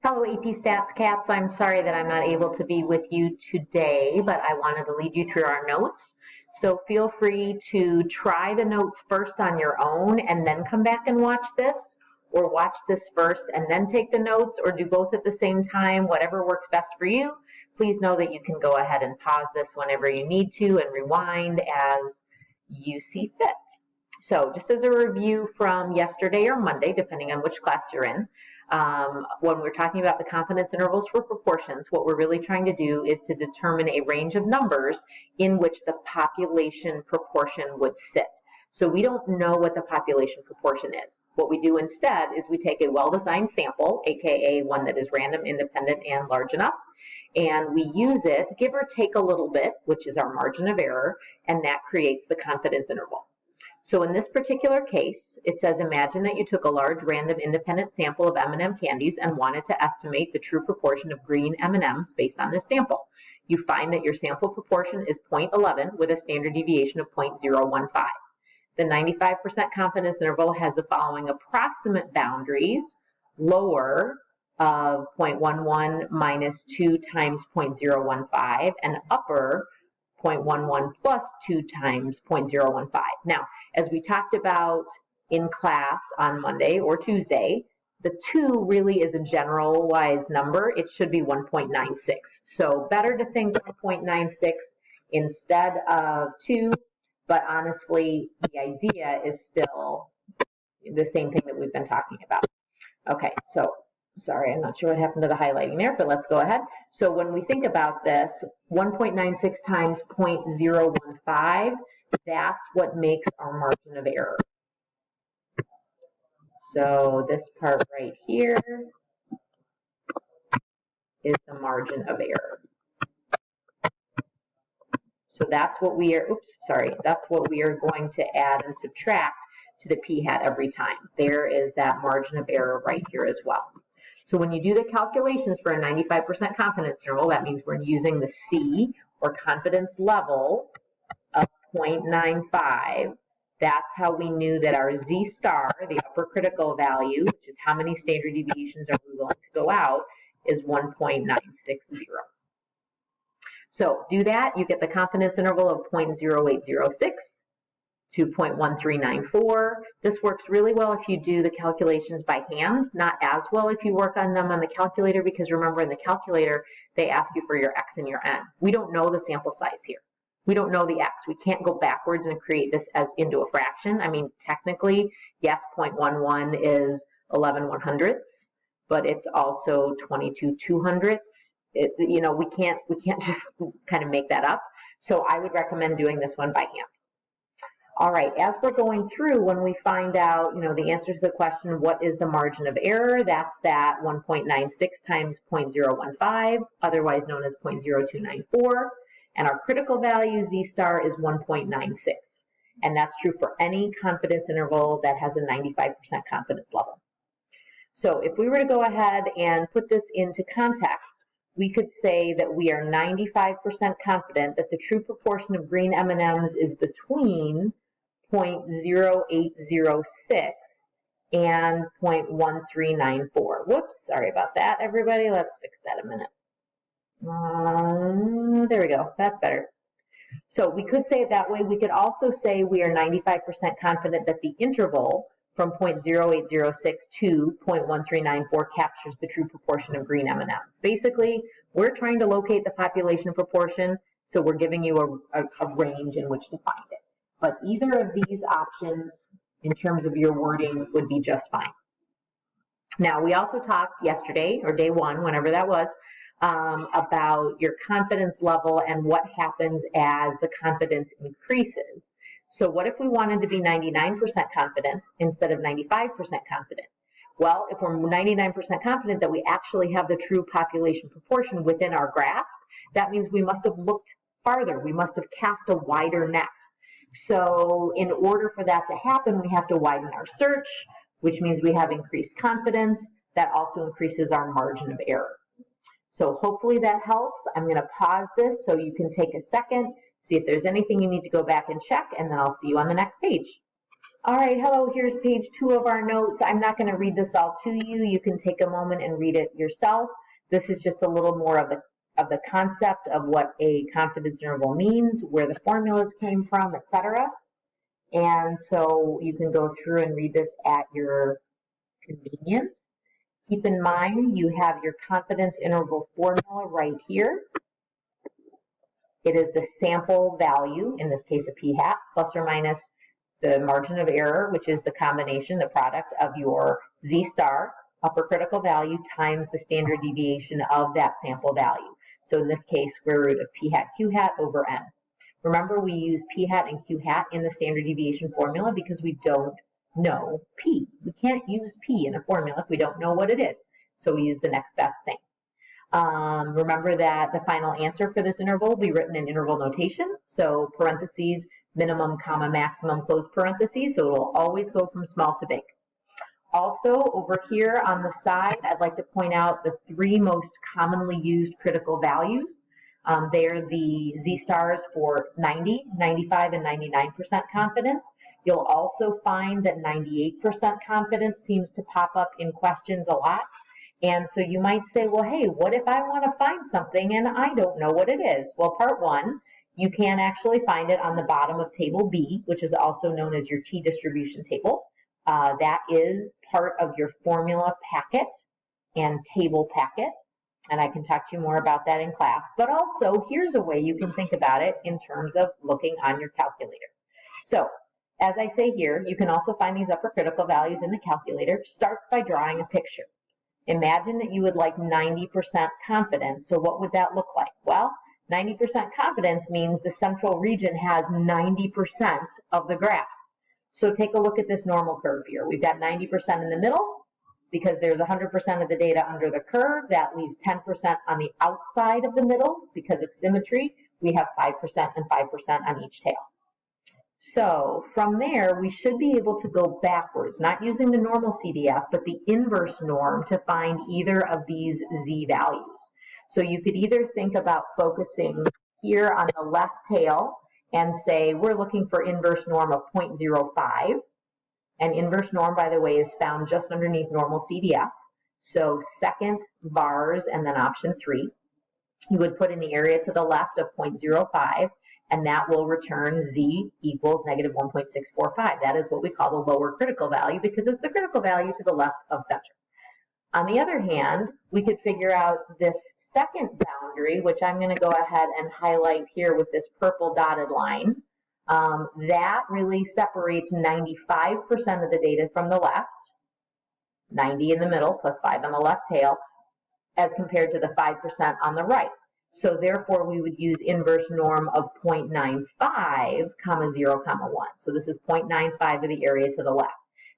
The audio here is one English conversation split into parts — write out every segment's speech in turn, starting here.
Hello AP Stats Cats, I'm sorry that I'm not able to be with you today, but I wanted to lead you through our notes. So feel free to try the notes first on your own and then come back and watch this, or watch this first and then take the notes, or do both at the same time, whatever works best for you. Please know that you can go ahead and pause this whenever you need to and rewind as you see fit. So just as a review from yesterday or Monday, depending on which class you're in, when we're talking about the confidence intervals for proportions, what we're really trying to do is to determine a range of numbers in which the population proportion would sit. So we don't know what the population proportion is. What we do instead is we take a well-designed sample, aka one that is random, independent, and large enough, and we use it, give or take a little bit, which is our margin of error, and that creates the confidence interval. So in this particular case, it says, imagine that you took a large random independent sample of M&M candies and wanted to estimate the true proportion of green M&Ms based on this sample. You find that your sample proportion is 0.11 with a standard deviation of 0.015. The 95% confidence interval has the following approximate boundaries: lower of 0.11 minus 2 times 0.015, and upper 0.11 plus 2 times 0.015. Now, as we talked about in class on Monday or Tuesday, the 2 really is a generalized number. It should be 1.96. So better to think 1.96 instead of 2, but honestly, the idea is still the same thing that we've been talking about. Okay, so sorry, I'm not sure what happened to the highlighting there, but let's go ahead. So when we think about this, 1.96 times 0.015, that's what makes our margin of error. So this part right here is the margin of error. So that's what we are, that's what we are going to add and subtract to the p-hat every time. There is that margin of error right here as well. So when you do the calculations for a 95% confidence interval, that means we're using the C, or confidence level, of 0.95. That's how we knew that our Z star, the upper critical value, which is how many standard deviations are we willing to go out, is 1.960. So do that, you get the confidence interval of 0.0806 to 0.1394. This works really well if you do the calculations by hand, not as well if you work on them on the calculator, because remember, in the calculator, they ask you for your X and your N. We don't know the sample size here. We don't know the X. We can't go backwards and create this as into a fraction. I mean, technically, yes, 0.11 is 11/100ths, but it's also 22/200ths. You know, we can't just kind of make that up. So I would recommend doing this one by hand. All right, as we're going through, when we find out, you know, the answer to the question, what is the margin of error? That's that 1.96 times 0.015, otherwise known as 0.0294. And our critical value, Z star, is 1.96. And that's true for any confidence interval that has a 95% confidence level. So if we were to go ahead and put this into context, we could say that we are 95% confident that the true proportion of green M&Ms is between 0.0806 and 0.1394. Whoops, sorry about that, everybody. Let's fix that a minute. There we go. That's better. So we could say it that way. We could also say we are 95% confident that the interval from 0.0806 to 0.1394 captures the true proportion of green M&Ms. Basically, we're trying to locate the population proportion, so we're giving you a range in which to find it. But either of these options, in terms of your wording, would be just fine. Now, we also talked yesterday, or day one, whenever that was, about your confidence level and what happens as the confidence increases. So what if we wanted to be 99% confident instead of 95% confident? Well, if we're 99% confident that we actually have the true population proportion within our grasp, that means we must have looked farther. We must have cast a wider net. So in order for that to happen, we have to widen our search, which means we have increased confidence. That also increases our margin of error. So hopefully that helps. I'm going to pause this so you can take a second, see if there's anything you need to go back and check, and then I'll see you on the next page. All right, hello, here's page 2 of our notes. I'm not going to read this all to you. You can take a moment and read it yourself. This is just a little more of the concept of what a confidence interval means, where the formulas came from, etc. And so you can go through and read this at your convenience. Keep in mind you have your confidence interval formula right here. It is the sample value, in this case a p-hat, plus or minus the margin of error, which is the combination, the product of your z star, upper critical value, times the standard deviation of that sample value. So in this case, square root of p-hat q-hat over n. Remember, we use p-hat and q-hat in the standard deviation formula because we don't know p. We can't use p in a formula if we don't know what it is. So we use the next best thing. Remember that the final answer for this interval will be written in interval notation. So parentheses, minimum, comma, maximum, close parentheses. So it will always go from small to big. Also, over here on the side, I'd like to point out the 3 most commonly used critical values. They are the Z stars for 90, 95, and 99% confidence. You'll also find that 98% confidence seems to pop up in questions a lot. And so you might say, well, hey, what if I want to find something and I don't know what it is? Well, part 1, you can actually find it on the bottom of table B, which is also known as your T distribution table. That is part of your formula packet and table packet. And I can talk to you more about that in class. But also, here's a way you can think about it in terms of looking on your calculator. So, as I say here, you can also find these upper critical values in the calculator. Start by drawing a picture. Imagine that you would like 90% confidence. So what would that look like? Well, 90% confidence means the central region has 90% of the graph. So take a look at this normal curve here. We've got 90% in the middle because there's 100% of the data under the curve. That leaves 10% on the outside of the middle because of symmetry. We have 5% and 5% on each tail. So from there, we should be able to go backwards, not using the normal CDF, but the inverse norm to find either of these Z values. So you could either think about focusing here on the left tail and say, we're looking for inverse norm of 0.05. And inverse norm, by the way, is found just underneath normal CDF. So second bars and then option 3. You would put in the area to the left of 0.05. And that will return Z equals negative 1.645. That is what we call the lower critical value because it's the critical value to the left of center. On the other hand, we could figure out this second boundary, which I'm going to go ahead and highlight here with this purple dotted line. That really separates 95% of the data from the left, 90 in the middle plus 5 on the left tail, as compared to the 5% on the right. So therefore, we would use inverse norm of 0.95, comma 0, comma 1. So this is 0.95 of the area to the left.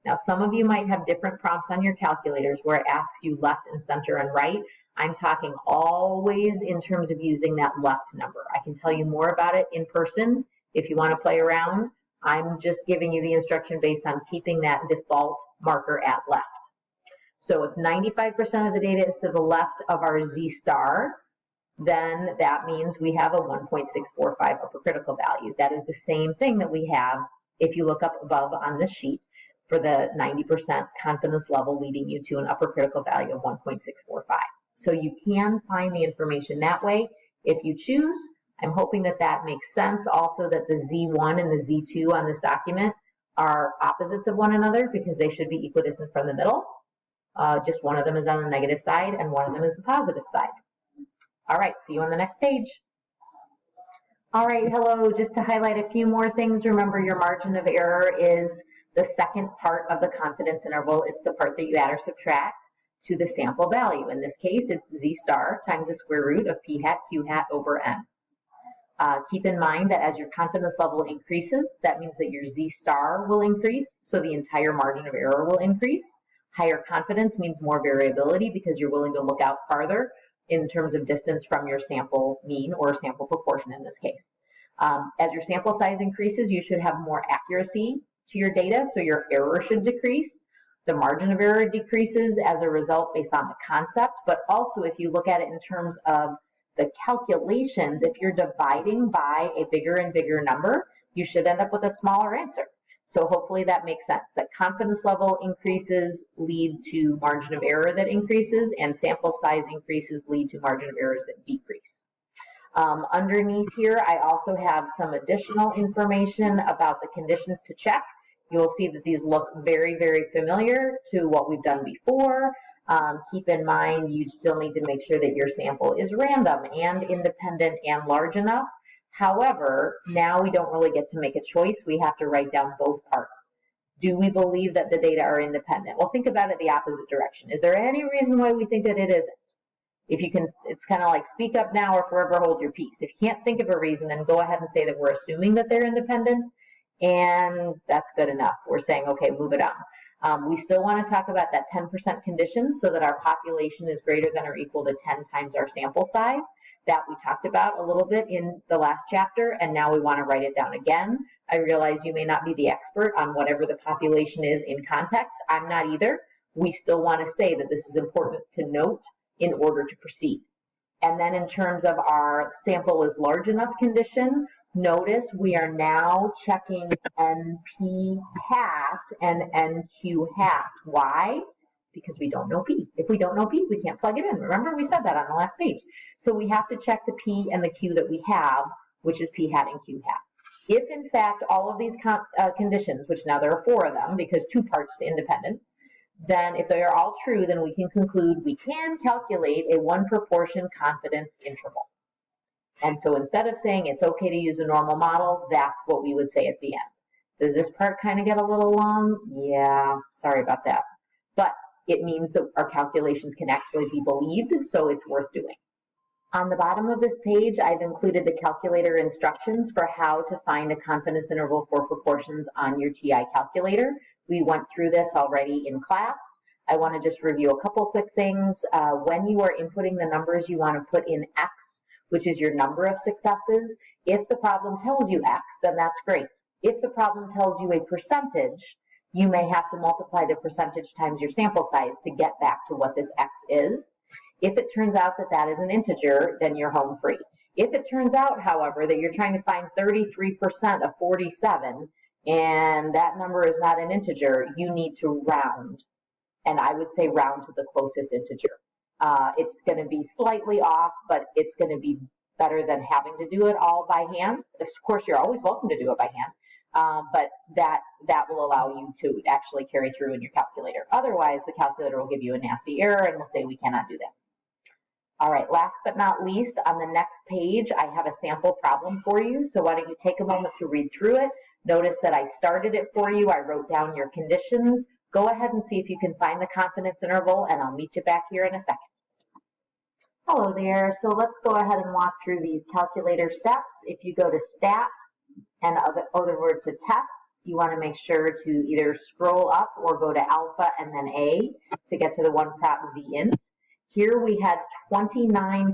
Now, some of you might have different prompts on your calculators where it asks you left and center and right. I'm talking always in terms of using that left number. I can tell you more about it in person if you want to play around. I'm just giving you the instruction based on keeping that default marker at left. So if 95% of the data is to the left of our Z star, then that means we have a 1.645 upper critical value. That is the same thing that we have if you look up above on this sheet for the 90% confidence level leading you to an upper critical value of 1.645. So you can find the information that way if you choose. I'm hoping that that makes sense. Also that the Z1 and the Z2 on this document are opposites of one another because they should be equidistant from the middle. Just one of them is on the negative side and one of them is the positive side. All right, see you on the next page. All right, hello, just to highlight a few more things, remember your margin of error is the second part of the confidence interval. It's the part that you add or subtract to the sample value. In this case, it's Z star times the square root of P hat Q hat over N. Keep in mind that as your confidence level increases, that means that your Z star will increase, so the entire margin of error will increase. Higher confidence means more variability because you're willing to look out farther in terms of distance from your sample mean or sample proportion in this case. As your sample size increases, you should have more accuracy to your data, so your error should decrease. The margin of error decreases as a result based on the concept, but also if you look at it in terms of the calculations, if you're dividing by a bigger and bigger number, you should end up with a smaller answer. So hopefully that makes sense, that confidence level increases lead to margin of error that increases, and sample size increases lead to margin of errors that decrease. Underneath here, I also have some additional information about the conditions to check. You'll see that these look very, very familiar to what we've done before. Keep in mind, you still need to make sure that your sample is random and independent and large enough. However, now we don't really get to make a choice. We have to write down both parts. Do we believe that the data are independent? Well, think about it the opposite direction. Is there any reason why we think that it isn't? If you can, it's kind of like speak up now or forever hold your peace. If you can't think of a reason, then go ahead and say that we're assuming that they're independent, and that's good enough. We're saying, okay, move it on. We still want to talk about that 10% condition so that our population is greater than or equal to 10 times our sample size. That we talked about a little bit in the last chapter, and now we want to write it down again. I realize you may not be the expert on whatever the population is in context. I'm not either. We still want to say that this is important to note in order to proceed. And then in terms of our sample is large enough condition, notice we are now checking NP hat and NQ hat. Why? Because we don't know P. If we don't know P, we can't plug it in. Remember, we said that on the last page. So we have to check the P and the Q that we have, which is P hat and Q hat. If, in fact, all of these conditions, which now there are 4 of them because 2 parts to independence, then if they are all true, then we can conclude we can calculate a 1 proportion confidence interval. And so instead of saying it's okay to use a normal model, that's what we would say at the end. Does this part kind of get a little long? Yeah, sorry about that. But it means that our calculations can actually be believed, so it's worth doing. On the bottom of this page, I've included the calculator instructions for how to find a confidence interval for proportions on your TI calculator. We went through this already in class. I want to just review a couple quick things. When you are inputting the numbers, you want to put in X, which is your number of successes. If the problem tells you X, then that's great. If the problem tells you a percentage, you may have to multiply the percentage times your sample size to get back to what this X is. If it turns out that that is an integer, then you're home free. If it turns out, however, that you're trying to find 33% of 47, and that number is not an integer, you need to round. And I would say round to the closest integer. It's going to be slightly off, but it's going to be better than having to do it all by hand. Of course, you're always welcome to do it by hand, but that will allow you to actually carry through in your calculator. Otherwise, the calculator will give you a nasty error and will say we cannot do this. All right, last but not least, on the next page, I have a sample problem for you. So why don't you take a moment to read through it. Notice that I started it for you. I wrote down your conditions. Go ahead and see if you can find the confidence interval, and I'll meet you back here in a second. Hello there. So let's go ahead and walk through these calculator steps. If you go to Stat and other word to Tests, you want to make sure to either scroll up or go to Alpha and then A to get to the one prop Z int. Here we had 29%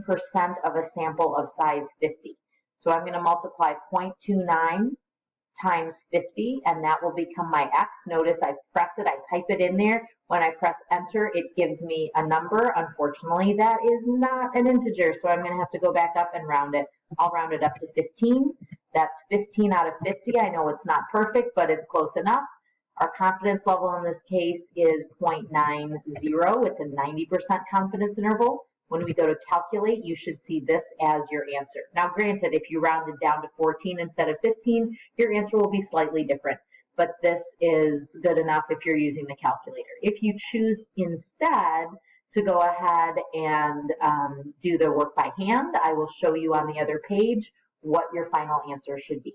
of a sample of size 50. So I'm going to multiply 0.29 times 50, and that will become my X. Notice I press it, I type it in there. When I press enter, it gives me a number. Unfortunately, that is not an integer, so I'm going to have to go back up and round it. I'll round it up to 15. That's 15 out of 50. I know it's not perfect, but it's close enough. Our confidence level in this case is 0.90. It's a 90% confidence interval. When we go to calculate, you should see this as your answer. Now, granted, if you rounded down to 14 instead of 15, your answer will be slightly different. But this is good enough if you're using the calculator. If you choose instead to go ahead and do the work by hand, I will show you on the other page what your final answer should be.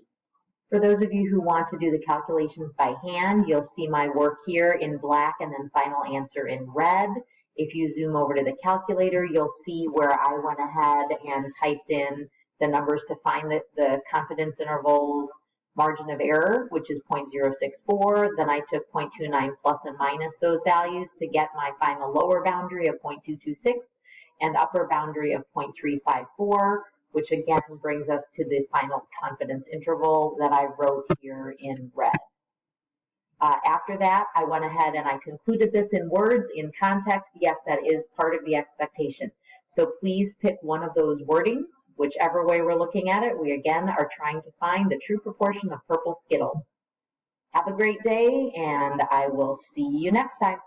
For those of you who want to do the calculations by hand, you'll see my work here in black and then final answer in red. If you zoom over to the calculator, you'll see where I went ahead and typed in the numbers to find the confidence intervals margin of error, which is 0.064. Then I took 0.29 plus and minus those values to get my final lower boundary of 0.226 and upper boundary of 0.354. Which again brings us to the final confidence interval that I wrote here in red. After that, I went ahead and I concluded this in words, in context. Yes, that is part of the expectation. So please pick one of those wordings, whichever way we're looking at it. We again are trying to find the true proportion of purple Skittles. Have a great day, and I will see you next time.